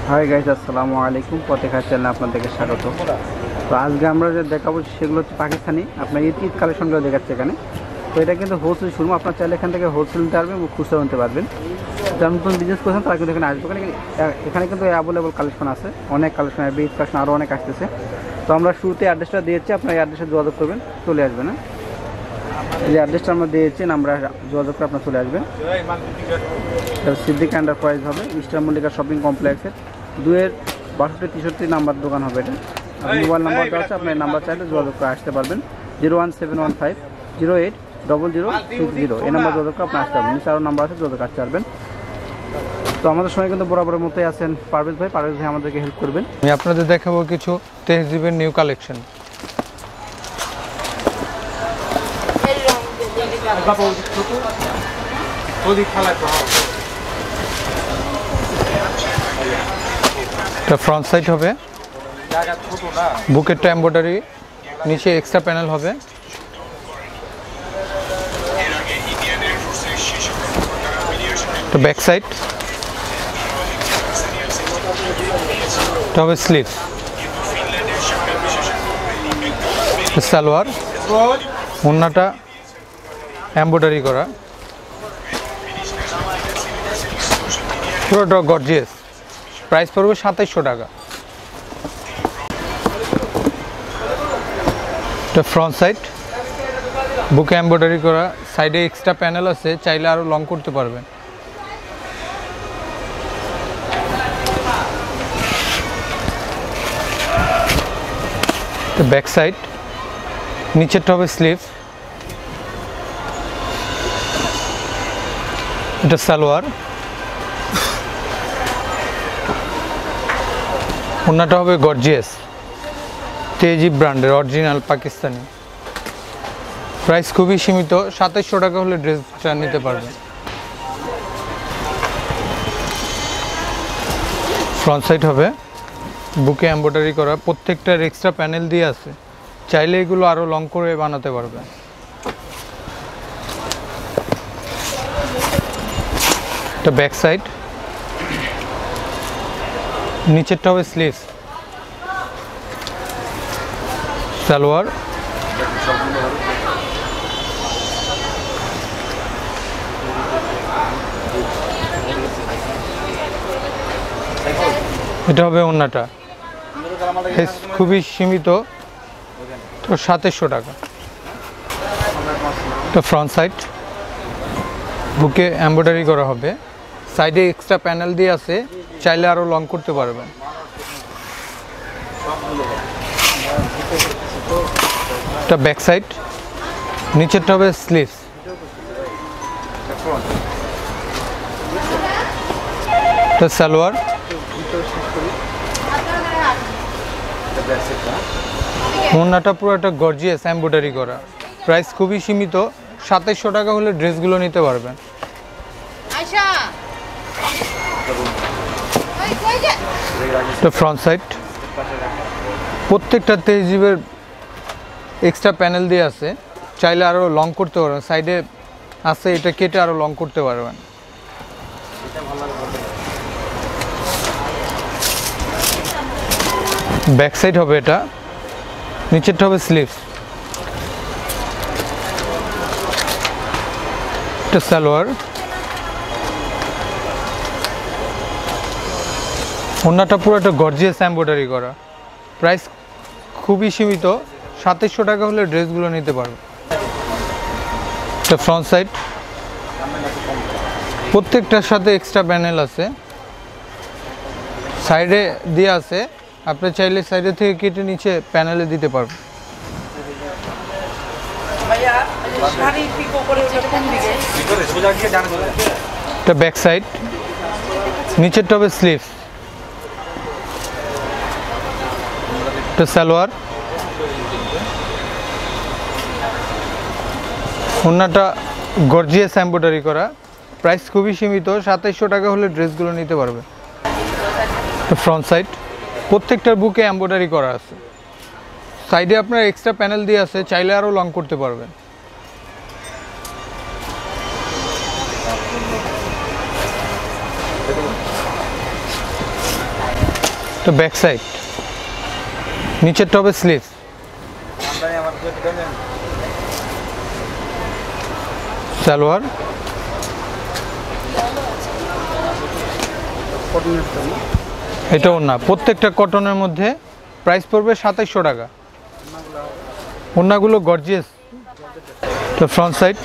Hi guys, আসসালামু আলাইকুম। পথেঘাট চ্যানেলে আপনাদেরকে স্বাগত। তো আজকে আমরা যে দেখাবো সেগুলো হচ্ছে পাকিস্তানি আপনার ঈদ কালেকশনগুলো দেখাচ্ছে এখানে। তো এটা কিন্তু হোলসেল শোরুম, আপনার চাইলে এখান থেকে হোলসেল নিতে পারবেন এবং খুচরা নিতে পারবেন। যারা নতুন বিজনেস করছেন তারা কিন্তু এখানে আসবে। এখানে কিন্তু অ্যাভেলেবল কালেকশন আছে, অনেক কালেকশন আসবে, ঈদ কালেকশন আরও অনেক আসতেছে। তো আমরা শুরুতে অ্যাড্রেসটা দিয়েছি, আপনার এই অ্যাড্রেসে যোগাযোগ করবেন, চলে আসবেন। হ্যাঁ, এই অ্যাড্রেসটা আমরা দিয়েছি, আমরা যোগাযোগ করে আপনার চলে আসবেন। সিদ্দিক এন্টারপ্রাইজ হবে, ইস্টার মল্লিকা শপিং কমপ্লেক্সের 2-62-63 নাম্বার দোকান হবে এটা। মোবাইল নাম্বারটা আছে, আপনার নাম্বার চাইলে যোগাযোগ করে আসতে পারবেন। 01715080060। এই নাম্বার যোগাযোগ করে আপনি আসতে পারবেন। নিচে আরও নাম্বার আছে, যোগাযোগ আসতে পারবেন। তো আমাদের সঙ্গে কিন্তু বরাবরের মতোই আছেন পারভেজ ভাই আমাদেরকে হেল্প করবেন। আমি আপনাদের দেখাবো কিছু তেহজিবের নিউ কালেকশন। ফ্রন্ট সাইড হবে, বুকেটটা এমব্রয়ডারি, নিচে এক্সট্রা প্যানেল হবে। তো ব্যাক সাইড হবে স্লিভ, সালোয়ার, ওড়নাটা এমব্রয়ডারি করা, পুরোটা গর্জিয়াস। প্রাইস পড়বে 2700 টাকা। এটা ফ্রন্ট সাইড, বুকে এমব্রয়ডারি করা, সাইডে এক্সট্রা প্যানেল আছে, চাইলে আরও লং করতে পারবেন। ব্যাক সাইড, নিচেরটা হবে স্লিভ, এটা সালোয়ার, ওড়নাটা হবে গর্জিয়াস, তেজিব ব্র্যান্ডের অরিজিনাল পাকিস্তানি। প্রাইস খুবই সীমিত, 2700 টাকা হলে ড্রেসটা নিতে পারবেন। ফ্রন্ট সাইড হবে, বুকে এমব্রয়ডারি করা, প্রত্যেকটার এক্সট্রা প্যানেল দিয়ে আছে, চাইলে এগুলো আরও লং করে বানাতে পারবেন। এটা ব্যাক সাইড, নিচেরটা হবে স্লিভ, সালোয়ার, এটা হবে ওড়নাটা, খুবই সীমিত, তো 2700 টাকা। তো ফ্রন্ট সাইড, বুকে এমব্রয়ডারি করা হবে, সাইডে এক্সট্রা প্যানেল দিয়ে আছে, চাইলে আরও লং করতে পারবেন। এটা ব্যাক সাইড, নিচেরটা হবে স্লিভ, এটা সালোয়ার, ওড়নাটা পুরো একটা গর্জিয়াস এমব্রয়ডারি করা। প্রাইস খুবই সীমিত, 2700 টাকা হলে ড্রেসগুলো নিতে পারবেন। তো ফ্রন্ট সাইড, প্রত্যেকটা তেহজিবের এক্সট্রা প্যানেল দিয়ে আছে, চাইলে আরও লং করতে পারবেন। সাইডে আছে, এটা কেটে আরও লং করতে পারবেন। ব্যাক সাইড হবে, এটা নিচেরটা হবে স্লিভ, এটা সালোয়ার, ওড়নাটা পুরো একটা গর্জিয়াস এমব্রয়ডারি করা। প্রাইস খুবই সীমিত, 2700 টাকা হলে ড্রেসগুলো নিতে পারবে। এটা ফ্রন্ট সাইড, প্রত্যেকটার সাথে এক্সট্রা প্যানেল আছে, সাইডে দিয়ে আছে, আপনি চাইলে সাইডে থেকে কেটে নিচে প্যানেলে দিতে পারবেন। এটা ব্যাক সাইড, নিচেরটা হবে স্লিভ, এটা সালোয়ার, ওড়নাটা গর্জিয়াস এমব্রয়ডারি করা। প্রাইস খুবই সীমিত, 2700 টাকা হলে ড্রেসগুলো নিতে পারবে। ফ্রন্ট সাইড, প্রত্যেকটার বুকে এমব্রয়ডারি করা আছে, সাইডে আপনার এক্সট্রা প্যানেল দিয়ে আছে, চাইলে আরও লং করতে পারবেন। তো ব্যাক সাইড, নিচের টবে স্লিভ, সালোয়ার, এটা ওড়না, প্রত্যেকটা কটনের মধ্যে প্রাইস পড়বে 2700 টাকা। ওড়নাগুলো গর্জিয়াস। তো ফ্রন্ট সাইড,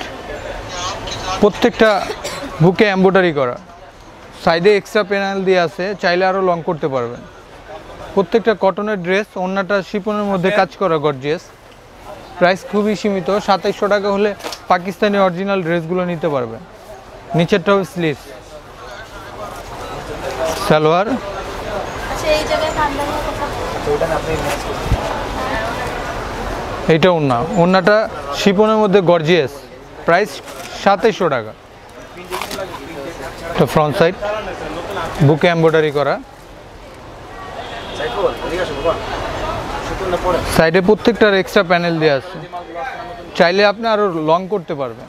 প্রত্যেকটা বুকে এমব্রয়ডারি করা, সাইডে এক্সট্রা প্যানেল দিয়ে আছে, চাইলে আরও লং করতে পারবেন। প্রত্যেকটা কটনের ড্রেস, ওড়নাটা শিপনের মধ্যে কাজ করা গর্জিয়াস। প্রাইস খুবই সীমিত, 2700 টাকা হলে পাকিস্তানি অরিজিনাল ড্রেসগুলো নিতে পারবেন। নিচেরটা হবে স্লিভ, সালোয়ার, এইটা ওড়না, ওড়নাটা শিপনের মধ্যে গর্জিয়াস, প্রাইস 2700 টাকা। তো ফ্রন্ট সাইড, বুকে এমব্রয়ডারি করা, সাইডে প্রত্যেকটার এক্সট্রা প্যানেল দেওয়া আছে, চাইলে আপনি আরও লং করতে পারবেন।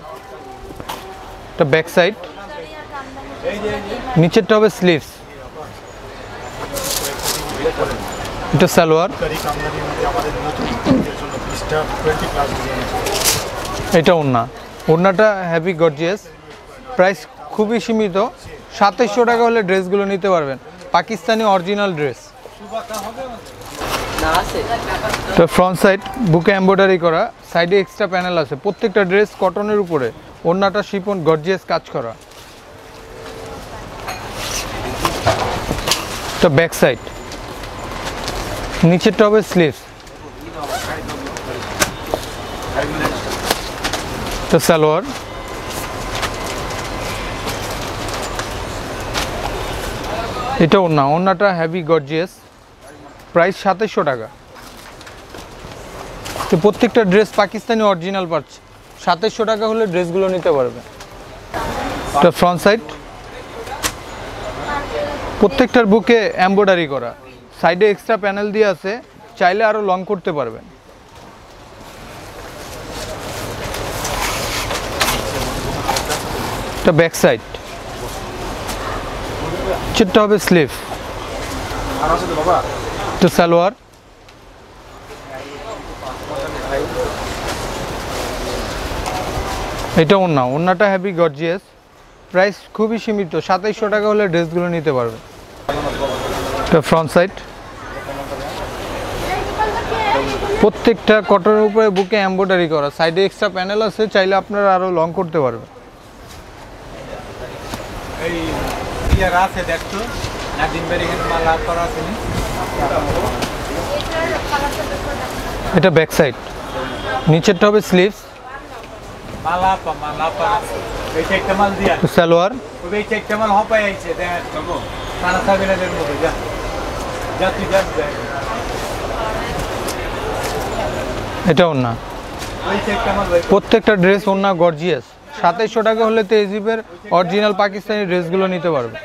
এটা ব্যাক সাইড, নিচেরটা হবে স্লিভস, এটা সালোয়ার, এটা ওড়না, ওড়নাটা হ্যাভি গর্জিয়াস, প্রাইস খুবই সীমিত, 2700 টাকা হলে ড্রেসগুলো নিতে পারবেন, পাকিস্তানি অরিজিনাল ড্রেস। তো ফ্রন্ট সাইড, বুকে এমব্রয়ডারি করা, সাইডে এক্সট্রা প্যানেল আছে, প্রত্যেকটা ড্রেস কটনের উপরে, ওড়নাটা শিপন গর্জিয়াস কাজ করা। তো ব্যাক সাইড, নিচেরটা হবে স্লিভ, তো সালোয়ার, এটা ওড়না, ওড়নাটা হেভি গর্জিয়াস, প্রাইস 2700 টাকা। তো প্রত্যেকটা ড্রেস পাকিস্তানি অরিজিনাল পাচ্ছে, 2700 টাকা হলে ড্রেসগুলো নিতে পারবে। তো ফ্রন্ট সাইড, প্রত্যেকটার বুকে এমব্রয়ডারি করা, সাইডে এক্সট্রা প্যানেল দিয়ে আছে, চাইলে আরও লং করতে পারবেন। এটা ব্যাক সাইড, চিটটা হবে স্লিভ, তো সালোয়ার, এটা ওড়না, ওড়নাটা হেভি গর্জিয়াস, প্রাইস খুবই সীমিত, 2700 টাকা হলে ড্রেসগুলো নিতে পারবে। তো ফ্রন্ট সাইড, প্রত্যেকটা কটনের উপরে বুকে এমব্রয়ডারি করা, সাইডে এক্সট্রা প্যানেল আছে, চাইলে আপনারা আরও লং করতে পারবে। এটা ব্যাক সাইড, নিচেরটা হবে স্লিভস, সালোয়ার, এটা ওড়না, প্রত্যেকটা ড্রেস ওড়না গর্জিয়াস, 2700 টাকা হলে তেজিবের অরিজিনাল পাকিস্তানি ড্রেসগুলো নিতে পারবে।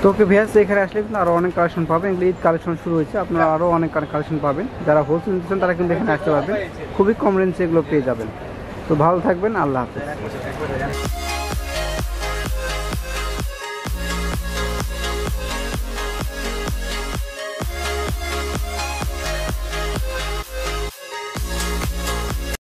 তো ওকে ভিয়াস, এখানে আসলে কিন্তু আরও অনেক কালেকশন পাবেন, এগুলো ঈদ কালেকশন শুরু হয়েছে, আপনারা আরও অনেক কালেকশন পাবেন। যারা হোলসেল নিচ্ছেন তারা কিন্তু এখানে আসতে পারবেন, খুবই কম রেঞ্জে এগুলো পেয়ে যাবেন। তো ভালো থাকবেন, আল্লাহ হাফেজ।